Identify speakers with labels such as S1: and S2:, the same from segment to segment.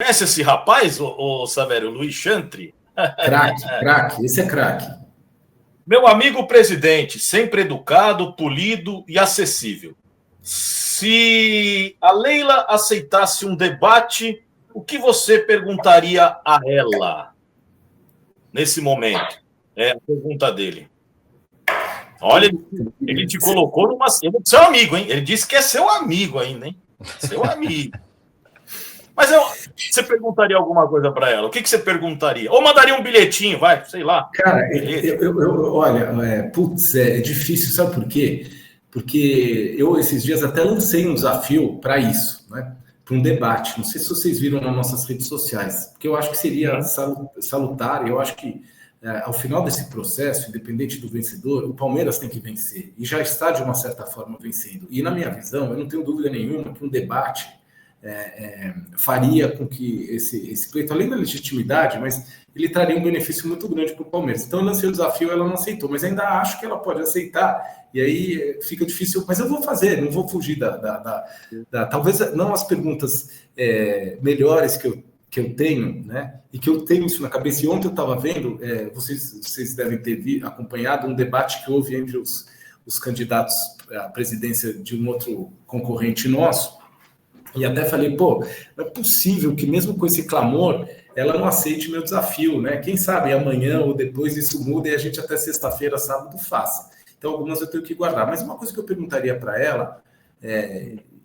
S1: Conhece esse rapaz, o Savério, Luiz Chantre?
S2: Craque, esse é craque.
S1: Meu amigo presidente, sempre educado, polido e acessível. Se a Leila aceitasse um debate, o que você perguntaria a ela nesse momento? É a pergunta dele. Olha, ele te colocou numa. Ele é seu amigo, hein? Ele disse que é seu amigo ainda, hein? Seu amigo. Mas você perguntaria alguma coisa para ela? O que você perguntaria? Ou mandaria um bilhetinho, vai, sei lá.
S2: Cara, olha, putz, é difícil, sabe por quê? Porque eu, esses dias, até lancei um desafio para isso, né? Para um debate. Não sei se vocês viram nas nossas redes sociais, porque eu acho que seria salutar, eu acho que ao final desse processo, independente do vencedor, o Palmeiras tem que vencer. E já está, de uma certa forma, vencendo. E, na minha visão, eu não tenho dúvida nenhuma que um debate faria com que esse pleito, além da legitimidade, mas ele traria um benefício muito grande para o Palmeiras. Então eu lancei o desafio, ela não aceitou, mas ainda acho que ela pode aceitar, e aí fica difícil, mas eu vou fazer, não vou fugir talvez não as perguntas melhores que eu tenho, né? E que eu tenho isso na cabeça. E ontem eu estava vendo, vocês devem ter acompanhado um debate que houve entre os candidatos à presidência de um outro concorrente nosso. E até falei, pô, não é possível que mesmo com esse clamor, ela não aceite meu desafio, né? Quem sabe amanhã ou depois isso muda e a gente até sexta-feira, sábado, faça. Então, algumas eu tenho que guardar. Mas uma coisa que eu perguntaria para ela,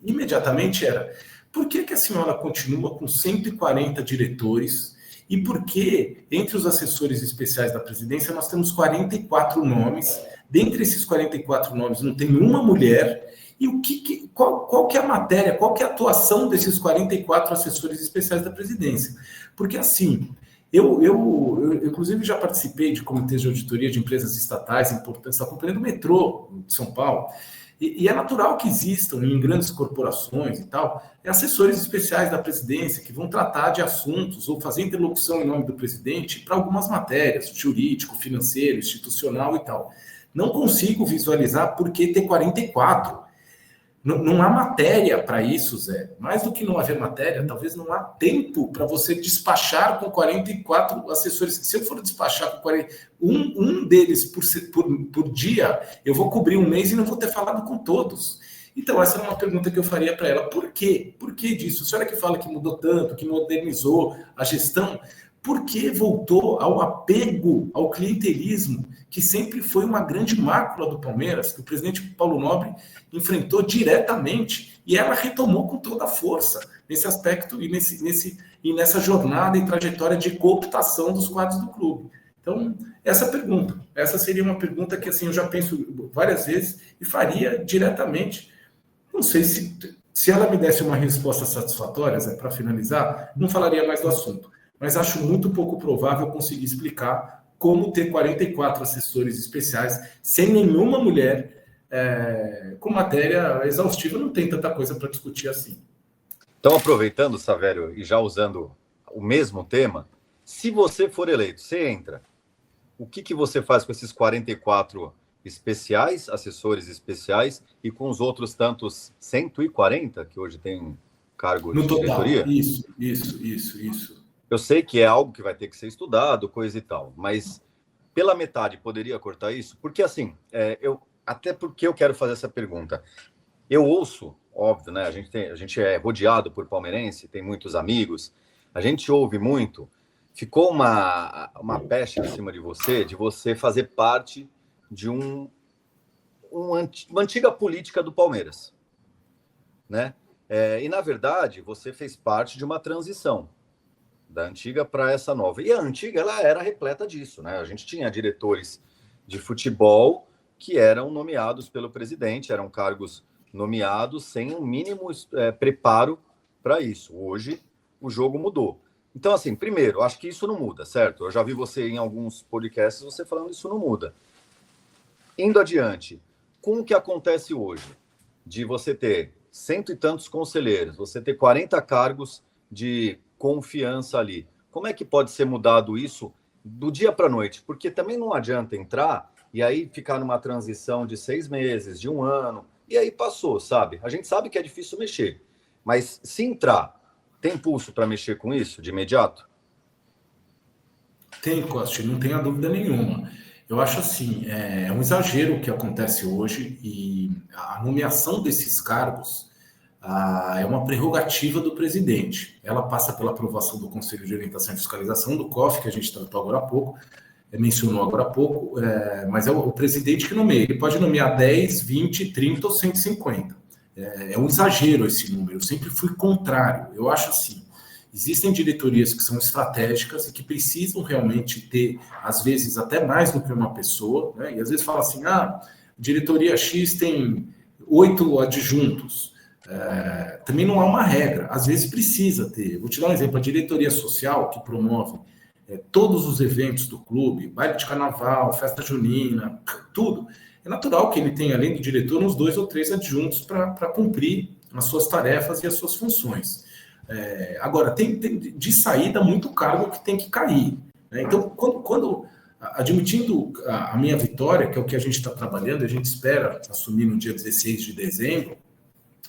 S2: imediatamente era, por que a senhora continua com 140 diretores e por que, entre os assessores especiais da presidência, nós temos 44 nomes, dentre esses 44 nomes não tem uma mulher. E qual que é a matéria, qual que é a atuação desses 44 assessores especiais da presidência? Porque, assim, eu inclusive, já participei de comitês de auditoria de empresas estatais importantes, acompanhando o metrô de São Paulo, e é natural que existam em grandes corporações e tal, assessores especiais da presidência que vão tratar de assuntos ou fazer interlocução em nome do presidente para algumas matérias, jurídico, financeiro, institucional e tal. Não consigo visualizar por que ter 44. Não há matéria para isso, Zé. Mais do que não haver matéria, talvez não há tempo para você despachar com 44 assessores. Se eu for despachar com 40, um deles por dia, eu vou cobrir um mês e não vou ter falado com todos. Então, essa é uma pergunta que eu faria para ela. Por quê? Por que disso? A senhora que fala que mudou tanto, que modernizou a gestão, por que voltou ao apego, ao clientelismo, que sempre foi uma grande mácula do Palmeiras, que o presidente Paulo Nobre enfrentou diretamente, e ela retomou com toda a força nesse aspecto e nessa jornada e trajetória de cooptação dos quadros do clube. Então, essa seria uma pergunta que assim, eu já penso várias vezes e faria diretamente. Não sei se ela me desse uma resposta satisfatória, para finalizar, não falaria mais do assunto. Mas acho muito pouco provável conseguir explicar como ter 44 assessores especiais sem nenhuma mulher com matéria exaustiva. Não tem tanta coisa para discutir assim.
S3: Então, aproveitando, Savério, e já usando o mesmo tema, se você for eleito, você entra, o que você faz com esses 44 especiais, assessores especiais, e com os outros tantos 140 que hoje tem cargo de diretoria?
S2: Isso.
S3: Eu sei que é algo que vai ter que ser estudado, coisa e tal, mas pela metade poderia cortar isso? Porque assim, até porque eu quero fazer essa pergunta. Eu ouço, óbvio, né? A gente é rodeado por palmeirense, tem muitos amigos, a gente ouve muito. Ficou uma peste em cima de você fazer parte de uma antiga política do Palmeiras, né? E na verdade você fez parte de uma transição da antiga para essa nova. E a antiga, ela era repleta disso, né? A gente tinha diretores de futebol que eram nomeados pelo presidente, eram cargos nomeados sem um mínimo preparo para isso. Hoje, o jogo mudou. Então, assim, primeiro, acho que isso não muda, certo? Eu já vi você em alguns podcasts, você falando isso não muda. Indo adiante, com o que acontece hoje, de você ter cento e tantos conselheiros, você ter 40 cargos de confiança ali. Como é que pode ser mudado isso do dia para a noite? Porque também não adianta entrar e aí ficar numa transição de 6 meses, de 1 ano, e aí passou, sabe? A gente sabe que é difícil mexer, mas se entrar, tem pulso para mexer com isso de imediato?
S2: Tem, Costa, não tenha dúvida nenhuma. Eu acho assim, é um exagero o que acontece hoje e a nomeação desses cargos é uma prerrogativa do presidente. Ela passa pela aprovação do Conselho de Orientação e Fiscalização, do COF, que a gente tratou agora há pouco, mencionou agora há pouco, mas é o presidente que nomeia. Ele pode nomear 10, 20, 30 ou 150. É um exagero esse número. Eu sempre fui contrário. Eu acho assim, existem diretorias que são estratégicas e que precisam realmente ter, às vezes, até mais do que uma pessoa, né? E às vezes fala assim, diretoria X tem 8 adjuntos. Também não há uma regra. Às vezes precisa ter. Vou te dar um exemplo. A diretoria social, que promove todos os eventos do clube, baile de carnaval, festa junina, tudo. É natural que ele tenha, além do diretor, uns 2 ou 3 adjuntos para cumprir as suas tarefas e as suas funções. Agora, tem de saída muito cargo que tem que cair. Né? Então, quando admitindo a minha vitória, que é o que a gente está trabalhando, a gente espera assumir no dia 16 de dezembro,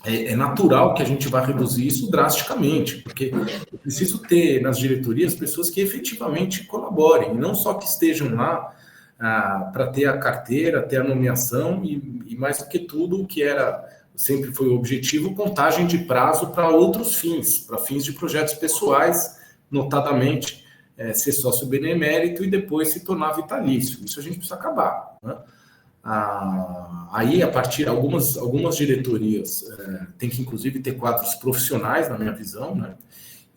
S2: é natural que a gente vá reduzir isso drasticamente, porque eu preciso ter nas diretorias pessoas que efetivamente colaborem, e não só que estejam lá para ter a carteira, ter a nomeação e mais do que tudo, o que sempre foi o objetivo, contagem de prazo para outros fins, para fins de projetos pessoais, notadamente ser sócio benemérito e depois se tornar vitalício. Isso a gente precisa acabar, né? Aí, a partir algumas diretorias tem que, inclusive, ter quadros profissionais, na minha visão, né?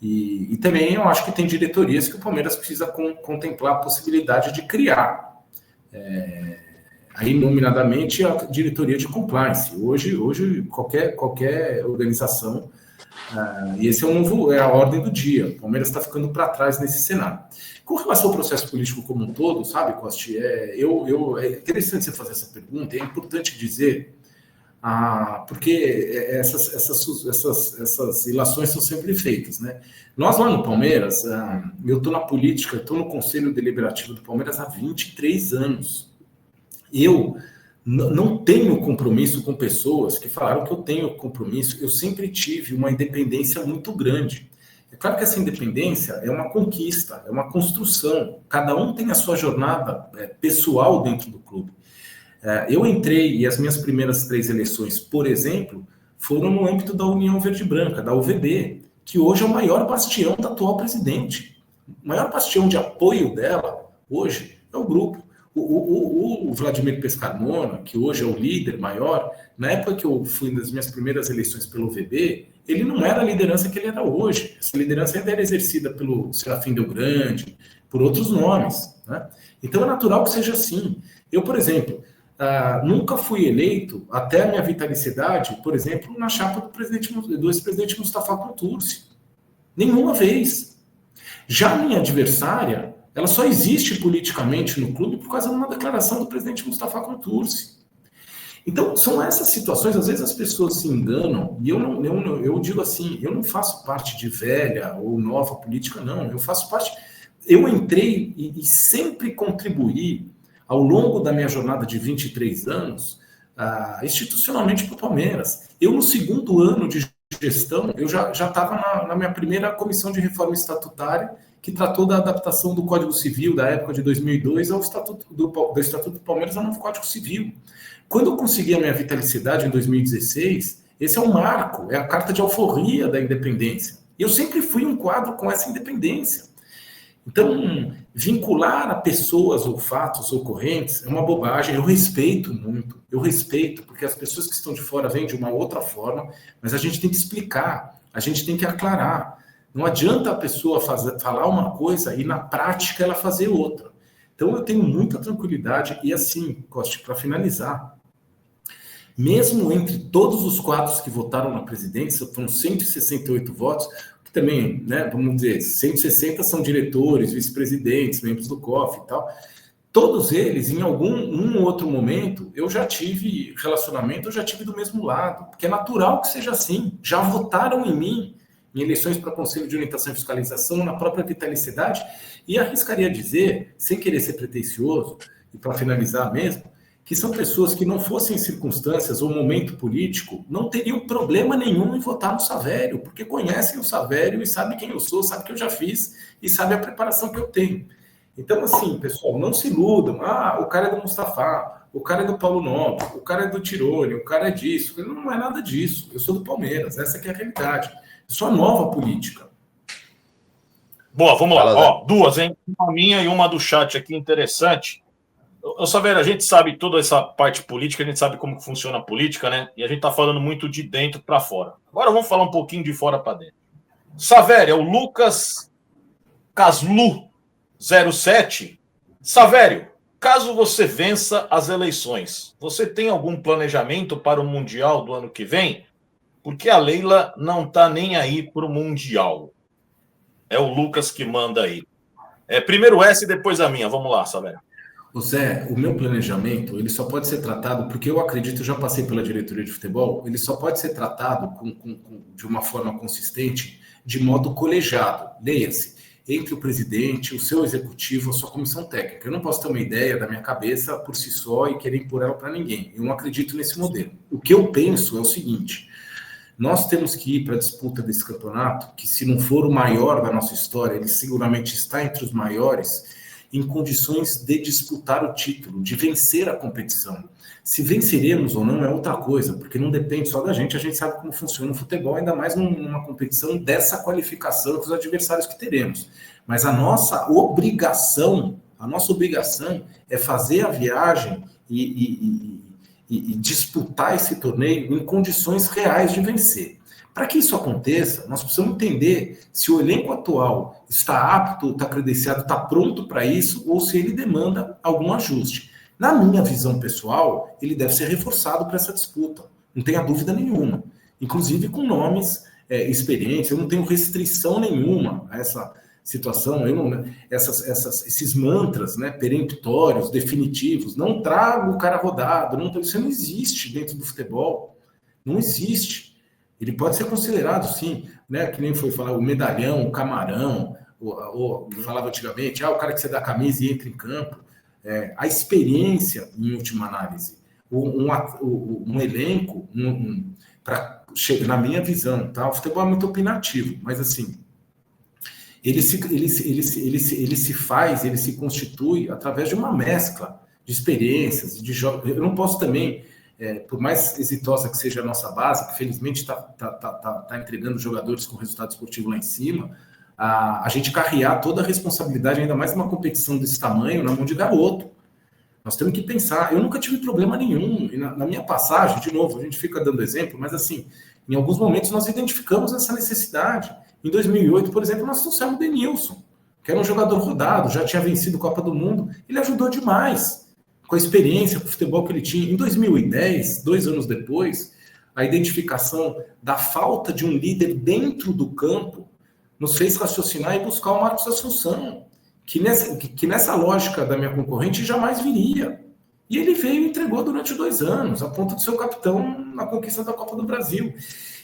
S2: E também eu acho que tem diretorias que o Palmeiras precisa contemplar a possibilidade de criar. Aí, nominadamente, a diretoria de compliance. Hoje qualquer organização, e esse é a ordem do dia. O Palmeiras está ficando para trás nesse cenário. Com relação ao processo político como um todo, sabe, Costi, é interessante você fazer essa pergunta, é importante dizer, porque essas ilações são sempre feitas, né? Nós lá no Palmeiras, eu estou na política, estou no Conselho Deliberativo do Palmeiras há 23 anos. Eu não tenho compromisso com pessoas que falaram que eu tenho compromisso. Eu sempre tive uma independência muito grande. É claro que essa independência é uma conquista, é uma construção. Cada um tem a sua jornada pessoal dentro do clube. Eu entrei, e as minhas primeiras 3 eleições, por exemplo, foram no âmbito da União Verde Branca, da UVB, que hoje é o maior bastião da atual presidente. O maior bastião de apoio dela, hoje, é o grupo. O Vladimir Pescarmona, que hoje é o líder maior, na época que eu fui nas minhas primeiras eleições pelo VB, ele não era a liderança que ele era hoje. Essa liderança ainda era exercida pelo Serafim Del Grande, por outros nomes, né? Então é natural que seja assim. Eu, por exemplo, nunca fui eleito, até a minha vitalicidade, por exemplo, na chapa do ex-presidente Mustafa Contursi. Nenhuma vez. Já a minha adversária, ela só existe politicamente no clube por causa de uma declaração do presidente Mustafa Contursi. Então, são essas situações, às vezes as pessoas se enganam, e eu digo assim, eu não faço parte de velha ou nova política, não, eu faço parte, eu entrei e sempre contribuí, ao longo da minha jornada de 23 anos, institucionalmente para o Palmeiras. Eu, no segundo ano de gestão, eu já estava na minha primeira comissão de reforma estatutária, que tratou da adaptação do Código Civil da época de 2002 ao Estatuto do Palmeiras ao novo Código Civil. Quando eu consegui a minha vitalicidade em 2016, esse é um marco, é a carta de alforria da independência. Eu sempre fui um quadro com essa independência. Então, vincular a pessoas ou fatos ocorrentes é uma bobagem. Eu respeito muito, porque as pessoas que estão de fora vêm de uma outra forma, mas a gente tem que explicar, a gente tem que aclarar. Não adianta a pessoa falar uma coisa e na prática ela fazer outra. Então eu tenho muita tranquilidade e assim, Costa, para finalizar, mesmo entre todos os quadros que votaram na presidência, foram 168 votos, que também, né, vamos dizer, 160 são diretores, vice-presidentes, membros do COF e tal. Todos eles, em um outro momento, eu já tive relacionamento, eu já tive do mesmo lado, porque é natural que seja assim. Já votaram em mim em eleições para Conselho de Orientação e Fiscalização, na própria vitalicidade, e arriscaria dizer, sem querer ser pretensioso, e para finalizar mesmo, que são pessoas que não fossem circunstâncias ou momento político, não teriam problema nenhum em votar no Savério, porque conhecem o Savério e sabem quem eu sou, sabem o que eu já fiz e sabem a preparação que eu tenho. Então, assim, pessoal, não se iludam. O cara é do Mustafa, o cara é do Paulo Nobre, o cara é do Tirone, o cara é disso. Não é nada disso. Eu sou do Palmeiras, essa que é a realidade. Eu sou a nova política.
S1: Boa, vamos lá. Ó, duas, hein? Uma minha e uma do chat aqui, interessante. Savério, a gente sabe toda essa parte política, a gente sabe como que funciona a política, né? E a gente tá falando muito de dentro para fora. Agora vamos falar um pouquinho de fora para dentro. Savério, é o Lucas Caslu 07. Savério, caso você vença as eleições, você tem algum planejamento para o Mundial do ano que vem? Porque a Leila não tá nem aí para o Mundial. É o Lucas que manda aí. Primeiro S e depois a minha. Vamos lá, Savério.
S2: Zé, o meu planejamento, ele só pode ser tratado, porque eu acredito, eu já passei pela diretoria de futebol, ele só pode ser tratado de uma forma consistente, de modo colegiado. Leia-se, entre o presidente, o seu executivo, a sua comissão técnica. Eu não posso ter uma ideia da minha cabeça por si só e querer impor ela para ninguém. Eu não acredito nesse modelo. O que eu penso é o seguinte: nós temos que ir para a disputa desse campeonato, que se não for o maior da nossa história, ele seguramente está entre os maiores, em condições de disputar o título, de vencer a competição. Se venceremos ou não é outra coisa, porque não depende só da gente, a gente sabe como funciona o futebol, ainda mais numa competição dessa qualificação com os adversários que teremos. Mas a nossa obrigação é fazer a viagem e disputar esse torneio em condições reais de vencer. Para que isso aconteça, nós precisamos entender se o elenco atual está apto, está credenciado, está pronto para isso, ou se ele demanda algum ajuste. Na minha visão pessoal, ele deve ser reforçado para essa disputa, não tenha dúvida nenhuma. Inclusive com nomes experientes, eu não tenho restrição nenhuma a essa situação, esses mantras, né, peremptórios, definitivos, não trago o cara rodado, isso não existe dentro do futebol, não existe. Ele pode ser considerado, sim, né, que nem foi falar o medalhão, o camarão, ou falava antigamente, o cara que você dá a camisa e entra em campo. A experiência, em última análise, um elenco, para chegar na minha visão, tá? O futebol é muito opinativo, mas assim, ele se constitui através de uma mescla de experiências, de jogos. Eu não posso também, por mais exitosa que seja a nossa base, que felizmente está entregando jogadores com resultado esportivo lá em cima, a gente carregar toda a responsabilidade, ainda mais numa competição desse tamanho, na mão de garoto. Nós temos que pensar. Eu nunca tive problema nenhum. E na minha passagem, de novo, a gente fica dando exemplo, mas assim, em alguns momentos nós identificamos essa necessidade. Em 2008, por exemplo, nós trouxemos o Denilson, que era um jogador rodado, já tinha vencido a Copa do Mundo. Ele ajudou demais, com a experiência, com o futebol que ele tinha. Em 2010, 2 anos depois, a identificação da falta de um líder dentro do campo nos fez raciocinar e buscar o Marcos Assunção, que nessa lógica da minha concorrente jamais viria. E ele veio e entregou durante 2 anos, a ponto de ser o capitão na conquista da Copa do Brasil.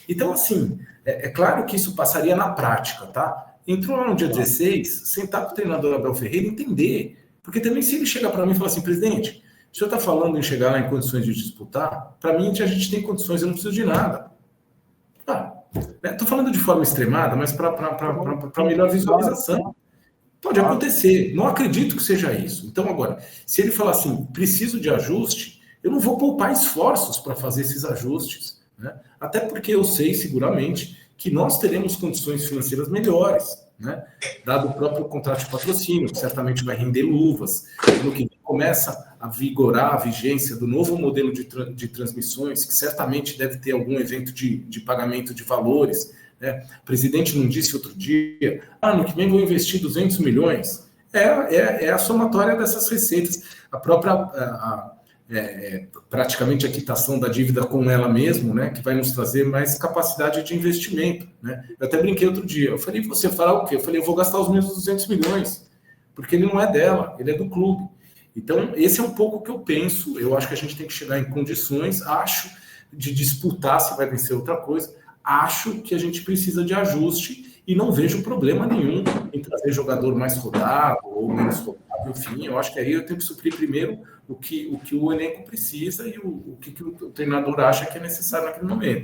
S2: Então, assim, é claro que isso passaria na prática, tá? Entrou lá no dia 16, sentar com o treinador Abel Ferreira e entender. Porque também se ele chegar para mim e falar assim, presidente, o senhor está falando em chegar lá em condições de disputar? Para mim, a gente tem condições, eu não preciso de nada. Estou falando de forma extremada, mas para melhor visualização. Pode acontecer. Não acredito que seja isso. Então, agora, se ele falar assim, preciso de ajuste, eu não vou poupar esforços para fazer esses ajustes. Né? Até porque eu sei, seguramente, que nós teremos condições financeiras melhores, né? Dado o próprio contrato de patrocínio, que certamente vai render luvas. No que começa a vigorar a vigência do novo modelo de transmissões, que certamente deve ter algum evento de pagamento de valores. Né? O presidente não disse outro dia, no que vem vou investir 200 milhões. É a somatória dessas receitas. A própria, praticamente a quitação da dívida com ela mesmo, né? Que vai nos trazer mais capacidade de investimento. Né? Eu até brinquei outro dia. Eu falei, você fará o quê? Eu falei, eu vou gastar os mesmos 200 milhões, porque ele não é dela, ele é do clube. Então, esse é um pouco o que eu penso. Eu acho que a gente tem que chegar em condições, de disputar se vai vencer outra coisa. Acho que a gente precisa de ajuste e não vejo problema nenhum em trazer jogador mais rodado ou menos rodado. Enfim, eu acho que aí eu tenho que suprir primeiro o que o elenco precisa e o que o treinador acha que é necessário naquele momento.